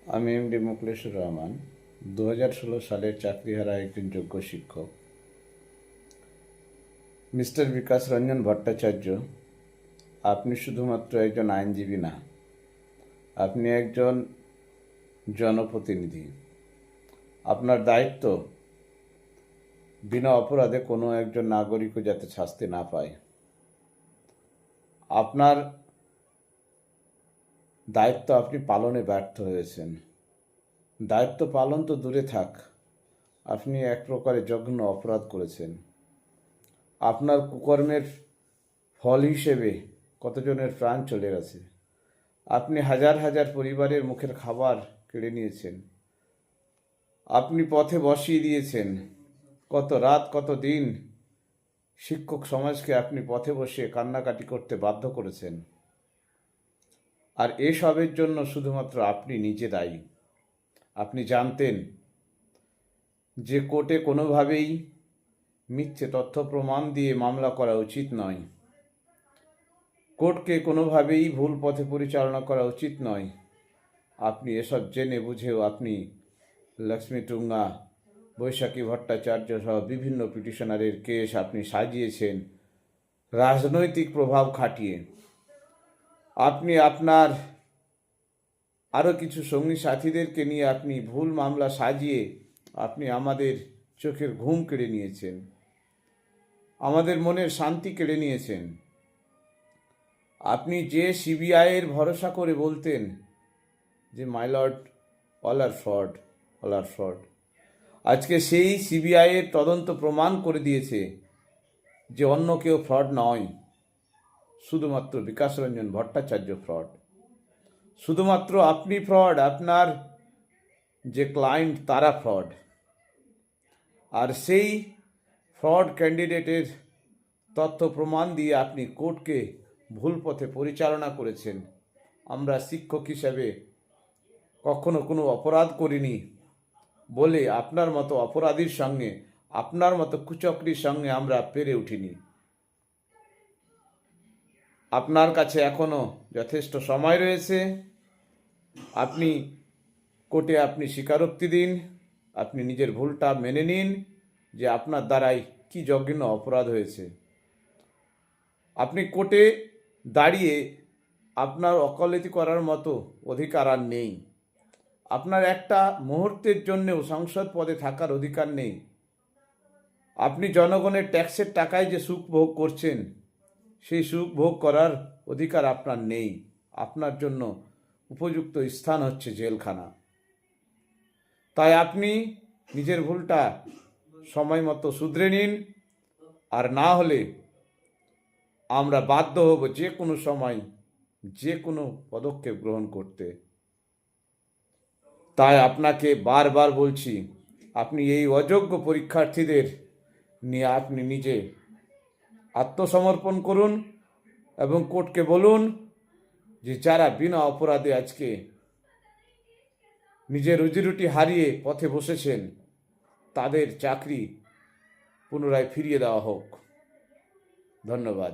আমি এমডি মোকলেশুর রহমান, 2016 সালের চাকরিহারা একজন যোগ্য শিক্ষক। মিস্টার বিকাশ রঞ্জন ভট্টাচার্য, আপনি শুধুমাত্র একজন আইনজীবী না, আপনি একজন জনপ্রতিনিধি। আপনার দায়িত্ব বিনা অপরাধে কোনো একজন নাগরিকও যাতে শাস্তি না পায়। আপনার দায়িত্ব আপনি পালনে ব্যর্থ হয়েছেন। দায়িত্ব পালন তো দূরে থাক, আপনি এক প্রকারে জঘন্য অপরাধ করেছেন। আপনার কুকর্মের ফল হিসেবে কতজনের প্রাণ চলে গেছে। আপনি হাজার হাজার পরিবারের মুখের খাবার কেড়ে নিয়েছেন। আপনি পথে বসিয়ে দিয়েছেন কত রাত কত দিন শিক্ষক সমাজকে আপনি পথে বসে কান্নাকাটি করতে বাধ্য করেছেন। আর এসবের জন্য শুধুমাত্র আপনি নিজে দায়ী। আপনি জানতেন যে কোর্টে কোনোভাবেই মিথ্যে তথ্য প্রমাণ দিয়ে মামলা করা উচিত নয়। কোর্টকে কোনোভাবেই ভুল পথে পরিচালনা করা উচিত নয়। আপনি এসব জেনে বুঝেও আপনি লক্ষ্মী টুঙ্গা, বৈশাখী ভট্টাচার্য সহ বিভিন্ন পিটিশনারের কেস আপনি সাজিয়েছেন রাজনৈতিক প্রভাব খাটিয়ে। আপনি আপনার আরও কিছু সঙ্গী সাথীদেরকে নিয়ে আপনি ভুল মামলা সাজিয়ে আপনি আমাদের চোখের ঘুম কেড়ে নিয়েছেন, আমাদের মনের শান্তি কেড়ে নিয়েছেন। আপনি যে সিবিআইয়ের ভরসা করে বলতেন যে my lord all are fraud, all are fraud, আজকে সেই সিবিআইয়ের তদন্ত প্রমাণ করে দিয়েছে যে অন্য কেউ ফ্রড নয়, শুধুমাত্র বিকাশ রঞ্জন ভট্টাচার্য ফ্রড। শুধুমাত্র আপনি ফ্রড, আপনার যে ক্লায়েন্ট তারা ফ্রড। আর সেই ফ্রড ক্যান্ডিডেটের তথ্য প্রমাণ দিয়ে আপনি কোর্টকে ভুল পথে পরিচালনা করেছেন। আমরা শিক্ষক হিসেবে কখনো কোনো অপরাধ করিনি বলে আপনার মতো অপরাধীর সঙ্গে, আপনার মতো কুচক্রির সঙ্গে আমরা পেরে উঠিনি। আপনার কাছে এখনো যথেষ্ট সময় রয়েছে। আপনি কোর্টে আপনি স্বীকারোক্তি দিন, আপনি নিজের ভুলটা মেনে নিন যে আপনার দ্বারাই কি জঘন্য অপরাধ হয়েছে। আপনি কোর্টে দাঁড়িয়ে আপনার ওকালতি করার মতো অধিকার আর নেই। আপনার একটা মুহূর্তের জন্যেও সংসদ পদে থাকার অধিকার নেই। আপনি জনগণের ট্যাক্সের টাকায় যে সুখ ভোগ করছেন, সেই সুখ ভোগ করার অধিকার আপনার নেই। আপনার জন্য উপযুক্ত স্থান হচ্ছে জেলখানা। তাই আপনি নিজের ভুলটা সময় মতো শুধরে নিন, আর না হলে আমরা বাধ্য হব যে কোনো সময় যে কোনো পদক্ষেপ গ্রহণ করতে। তাই আপনাকে বারবার বলছি, আপনি এই অযোগ্য পরীক্ষার্থীদের নিয়ে আপনি নিজে আত্মসমর্পণ করুন এবং কোর্টকে বলুন যে যারা বিনা অপরাধে আজকে নিজের রুজিরুটি হারিয়ে পথে বসেছেন, তাদের চাকরি পুনরায় ফিরিয়ে দেওয়া হোক। ধন্যবাদ।